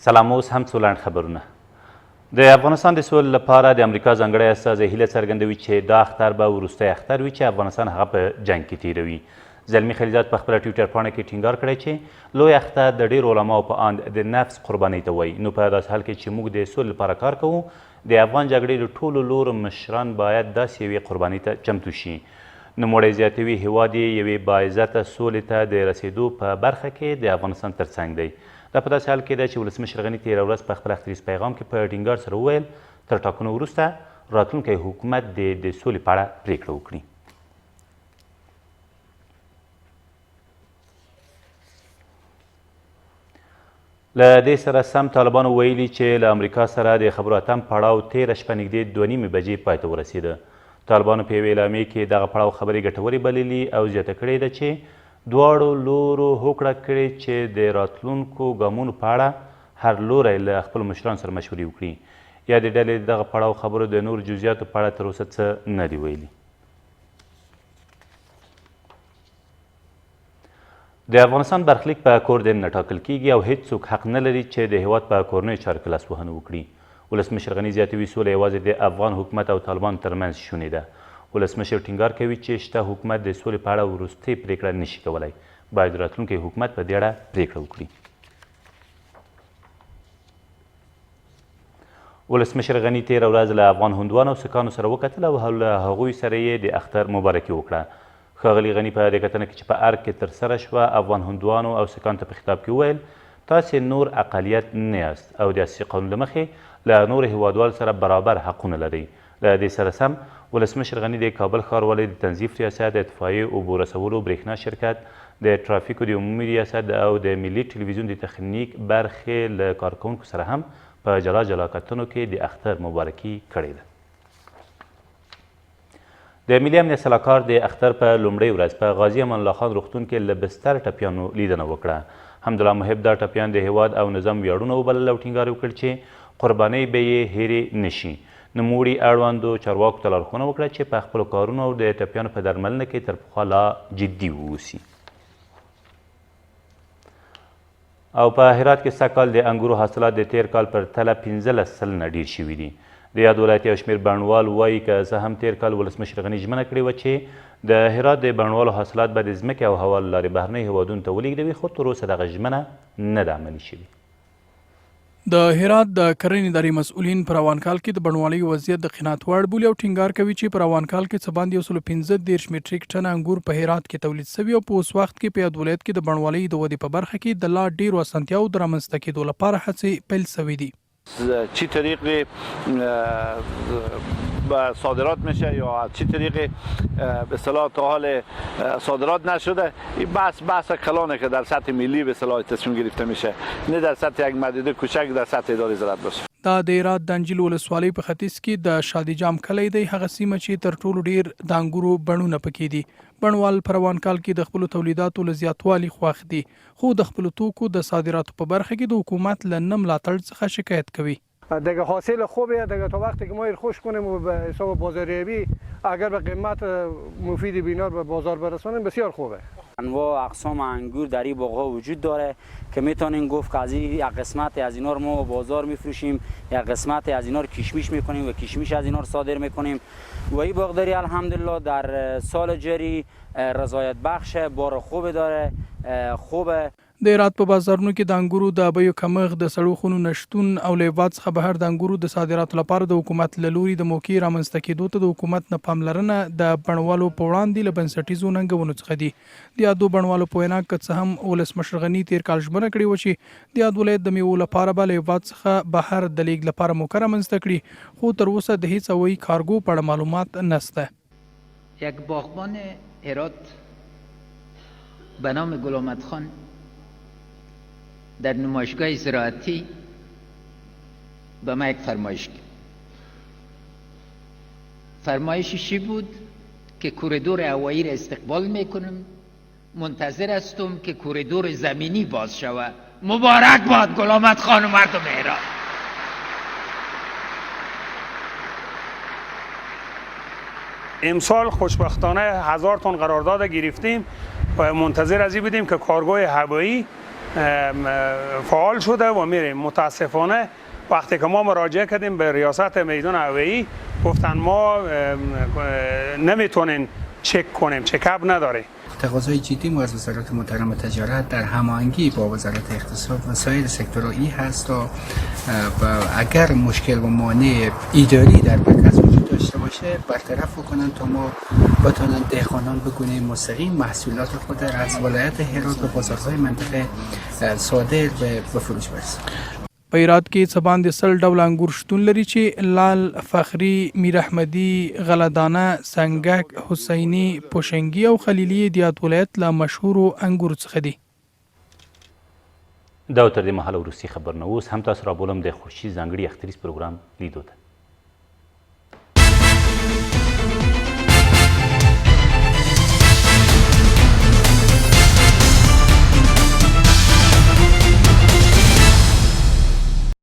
سلام. اوس هم څو لنډ خبرونه. د افغانستان د سولې لپاره د امریکا ځانګړی استازی هیله څرګندوي چې دا اختر به وروستی اختر وي چې افغانستان هغه په جنګ کې تیروي. زلمي خلیزاد په خپله ټویټر پاڼه کې ټینګار کړی چې لوی اختر د ډېرو علماو په اند د نفس قربانۍ ته وایي. نو په داسې حال کې چې موږ د سولې لپاره کار کوو، د افغان جګړې د ټولو لورو مشران باید داسې یوې قربانۍ ته چمتو شي. نوموړی زیاتوي هیواد یې یوې باعزته سولې ته د رسېدو په برخه کې د افغانستان ترڅنګ دی. دا په داسې حال کې ده چې ولسمشر غني تېره ورځ په خپل اختریز پیغام کې په ټینګار سره وویل تر ټاکنو وروسته راتلونکی حکومت د سولې په اړه پرېکړه وکړي. له دې سره سم طالبانو ویلي چې له امریکا سره د خبرو اتم پړاو تېره شپه نږدې 2:30 بجې پای ته ورسېده. طالبانو په یوې اعلامیې کې دغه پړاو خبرې ګټورې بللي او زیاته کړې ده چې دواړو لورو هوکړه کړې چې د راتلونکو ګامونو په اړه هر لوری له خپلو مشرانو سره مشورې وکړي. یا د ډلې دغه پړاو خبرو د نورو جزئیاتو په اړه تر اوسه څه نه دي ویلي. د افغانستان برخلیک په کور دننه ټاکل کیږي او هیڅوک حق نه لري چې د هیواد په کورنیو چارو کې لاسوهنه وکړي. ولسمشر غني زیاتوي سوله یوازې د افغان حکومت او طالبانو ترمنځ شونې ده. ولسمشر ټینګار کوي چې شته حکومت د سولې په اړه وروستۍ پرېکړه نشي کولی. باید راتلونکی حکومت په دې اړه پرېکړه وکړي. ولسمشر غني تېره ورځ له افغان هندوانو او سکانو سره وکتل او له هغوی سره یې د اختر مبارکي وکړه. ښاغلي غني په دې کتنه کې چې په ارګ کې ترسره شوه افغان هندوانو او سکانو ته په خطاب کې وویل تاسې نور اقلیت نه یاست او د اساسي قانون له مخې له نورو هیوادوالو سره برابر حقونه لرئ. له دې سره سم ولسمشر غني د کابل ښاروالۍ د تنظیف ریاست، د اطفایې، اوبو رسولو، برېښنا شرکت، د ټرافیکو د عمومي ریاست او د ملي ټلویزیون د تخنیک برخې له کارکوونکو سره هم په جلا جلا کتنو کې د اختر مبارکي کړې ده. د ملي امنیت سلاکار د اختر په لومړۍ ورځ په غازي امان الله خان روغتون کې له بستر ټپیانو لیدنه وکړه. حمدالله محب دا ټپیان د هیواد او نظام ویاړونه وبلل او ټینګار وکړ چې قربانۍ به یې هېرې نشي. نوموړي اړوندو چارواکو ته لارښوونه وکړه چې په خپلو کارونو او د ټپیانو په درملنه کې تر پخوا لا جدي واوسي. او په هرات کې سږ کال د انګورو حاصلات د تېر کال پر تله 15 سلنه ډېر شوي دي. د یاد ولایت یو شمېر بڼوال وایي که څه هم تېر کال ولسمشر غني ژمنه کړې وه چې د هرات د بڼوالو حاصلات به د ځمکې او هوا له لارې بهرنیو هیوادونو ته ولېږدوي، خو تر اوسه دغه ژمنه نه ده عملي شوې. د هرات د کرنې ادارې مسؤلین په روان کال کې د بڼوالۍ وضعیت د قناعت وړ بولي او ټینګار کوي چې په روان کال کې څه باندې 115 میټریک ټن انګور په هرات کې تولید شوي او په اوس وخت کې په یاد ولایت کې د بڼوالۍ د ودې په برخه کې د لا ډېرو اسانتیاوو د رامنځته کېدو لپاره هڅې پیل شوي دي. چی طریقی صادرات میشه یا چی طریقی به اصطلاح تا حال صادرات نشده، این بحث کلانه که در سطح ملی به اصطلاح تصمیم گرفته میشه، نه در سطح یک مدیده کوچک در سطح اداره زراعت باشه. دا د هرات د انجیل ولسوالۍ په ختیځ کې د شادي جام کلی دی، هغه سیمه چې تر ټولو ډیر د انګورو بڼونه پکې دي. بڼوال په روان کال کې د خپلو تولیداتو له زیاتوالي خوښ دي، خو د خپلو توکو د صادراتو په برخه کې د حکومت له نه ملاتړ څخه شکایت کوي. دیگه حاصل خوبه دیگه تا وقتی که ما خوش کنیم و به حساب بازاریابی اگر به قیمت مفید بینار به بازار برسانیم بسیار خوبه. انواع اقسام انگور در این باغ‌ها وجود داره که میتونیم گفت که از این قسمت از اینا رو ما بازار میفروشیم، یا قسمت از اینا رو کشمش میکنیم و کشمش از اینا رو صادر میکنیم. و این باغداری الحمدلله در سال جاری رضایت بخش، بار خوب داره، خوبه. د هرات په بازارونو کې د انګورو د بیو کمښت، د سړو خونو نشتون او له هېواد څخه بهر د انګورو د صادراتو لپاره د حکومت له لوري د موقع رامنځته کېدو ته د حکومت نه پاملرنه د بڼوالو په وړاندې له بنسټیزو ننګونو څخه دي. د یادو بڼوالو په وینا که څه هم ولسمشر غني تېر کال ژمنه کړې وه چې د یاد ولایت د میوو لپاره به له هېواد څخه بهر د لیږد لپاره موقع رامنځته کړي، خو تر اوسه د هېڅ هوایي کارګو په اړه معلومات نشته. یک باغبان هرات به نام گلامت خان در نمایشگاه زراعتی به ما یک فرمایش کرد. فرمایشش چی بود؟ که کوریدور هوایی را استقبال میکنم، منتظر هستم که کوریدور زمینی باز شود. مبارک باد گلامت خان و مردم هرات. امسال خوشبختانه 1000 تن قرارداد گرفتیم و منتظر از این بودیم که کارگاه هوایی فعال شده و میریم. متاسفانه وقتی که ما مراجعه کردیم به ریاست میدان هوایی گفتن ما نمیتونیم چک کنیم، چکاپ نداره. تقاضای جدی ما از وزارت محترم تجارت در هماهنگی با وزارت اقتصاد و سایر سکتورهای هست و اگر مشکل و مانع اداری در مرکز وجود داشته باشه برطرف بکنن تا ما بتونن دهقانان بگونیم مستقیم محصولات خود از ولایت هرات و بازارهای منطقه صادر به فروش برسونن. په هرات کې څه باندې 100 ډوله انګور شتون لري چې لال، فخري، میر احمدي، غلدانه، سنګک، حسیني، پوشنګي او خلیلي د یاد ولایت له مشهورو انګورو څخه دي. دا تر دې مهاله وروستي خبرونه. اوس هم تاسو رابولم د خورشید ځانګړي اختریز پروګرام لیدو ته.